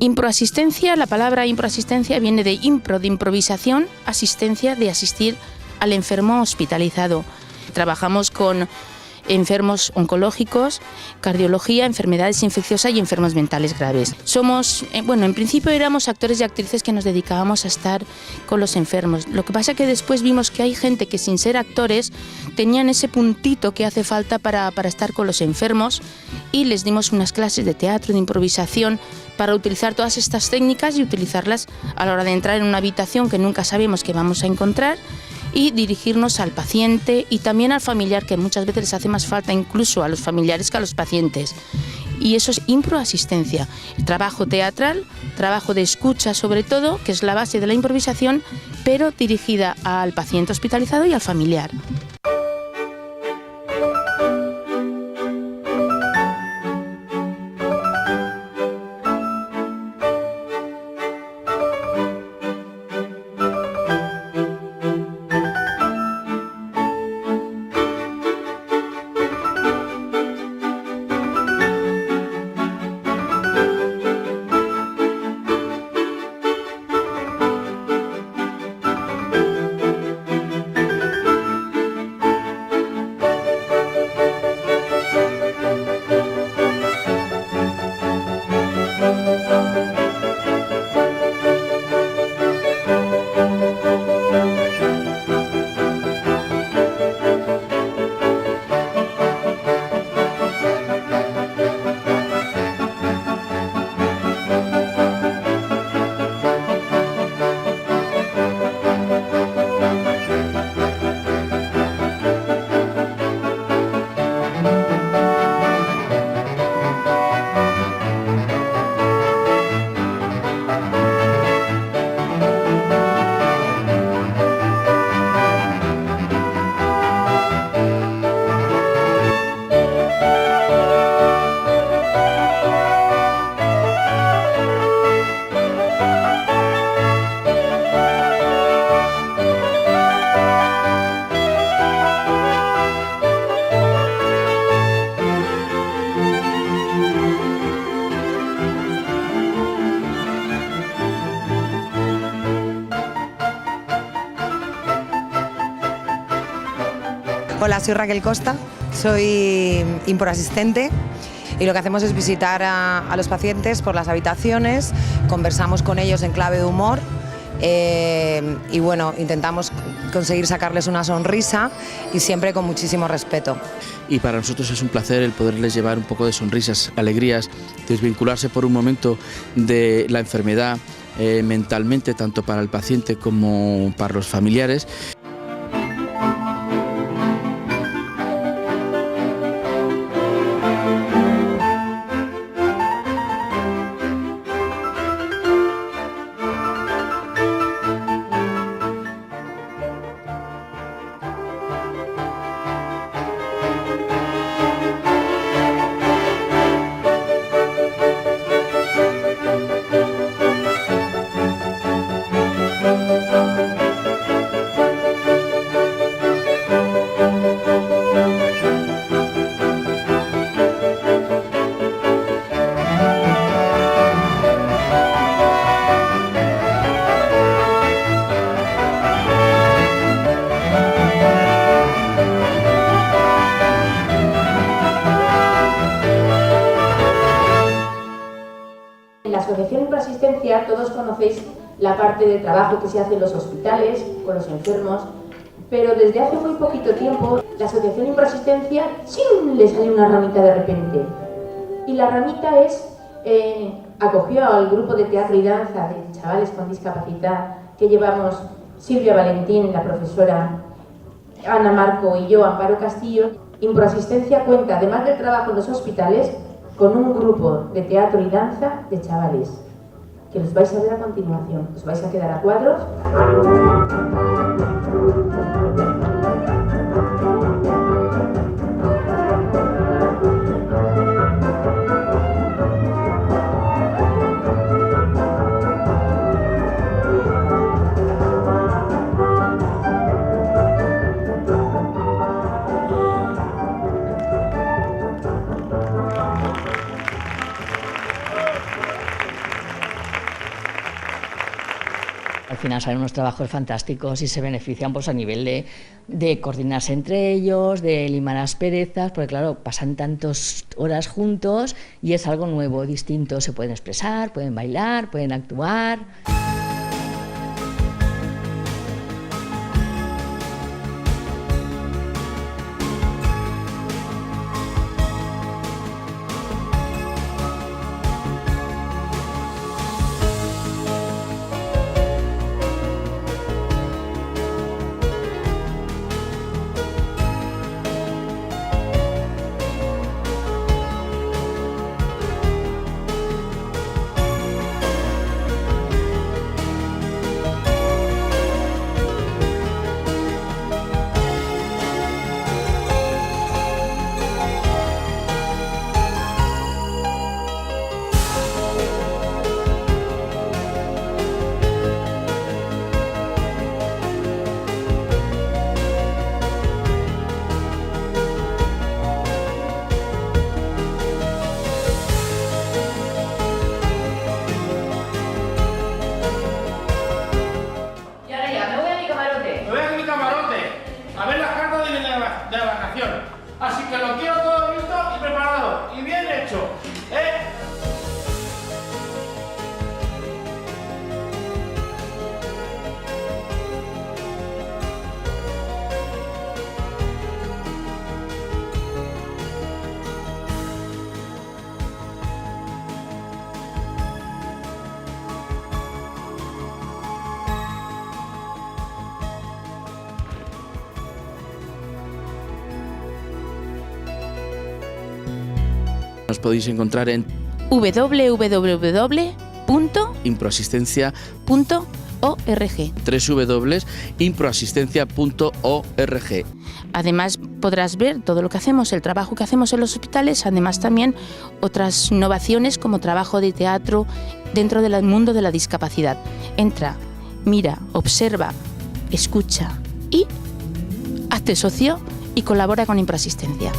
Improasistencia, la palabra improasistencia viene de impro, de improvisación, asistencia, de asistir al enfermo hospitalizado. Trabajamos con enfermos oncológicos, cardiología, enfermedades infecciosas y enfermos mentales graves. Somos, en principio éramos actores y actrices que nos dedicábamos a estar con los enfermos. Lo que pasa es que después vimos que hay gente que sin ser actores tenían ese puntito que hace falta para estar con los enfermos y les dimos unas clases de teatro, de improvisación, para utilizar todas estas técnicas y utilizarlas a la hora de entrar en una habitación que nunca sabemos que vamos a encontrar y dirigirnos al paciente y también al familiar, que muchas veces les hace más falta incluso a los familiares que a los pacientes. Y eso es improasistencia, trabajo teatral, trabajo de escucha sobre todo, que es la base de la improvisación, pero dirigida al paciente hospitalizado y al familiar. Hola, soy Raquel Costa, soy improasistente y lo que hacemos es visitar a los pacientes por las habitaciones, conversamos con ellos en clave de humor y bueno, intentamos conseguir sacarles una sonrisa y siempre con muchísimo respeto. Y para nosotros es un placer el poderles llevar un poco de sonrisas, alegrías, desvincularse por un momento de la enfermedad mentalmente, tanto para el paciente como para los familiares. En la Asociación Improasistencia todos conocéis la parte de trabajo que se hace en los hospitales con los enfermos, pero desde hace muy poquito tiempo la Asociación Improasistencia ¡chin!, le sale una ramita de repente. Y la ramita acogió al grupo de teatro y danza de chavales con discapacidad que llevamos Silvia Valentín, la profesora, Ana Marco y yo, Amparo Castillo. Improasistencia cuenta, además del trabajo en los hospitales, con un grupo de teatro y danza de chavales, que los vais a ver a continuación. Os vais a quedar a cuadros. Al final salen unos trabajos fantásticos y se benefician pues a nivel de coordinarse entre ellos, de limar asperezas, porque claro, pasan tantas horas juntos y es algo nuevo, distinto. Se pueden expresar, pueden bailar, pueden actuar. Así que lo quiero todo listo y preparado y bien hecho, ¿eh? Nos podéis encontrar en www.improasistencia.org. www.improasistencia.org. Además podrás ver todo lo que hacemos, el trabajo que hacemos en los hospitales, además también otras innovaciones como trabajo de teatro dentro del mundo de la discapacidad. Entra, mira, observa, escucha y hazte socio y colabora con Improasistencia.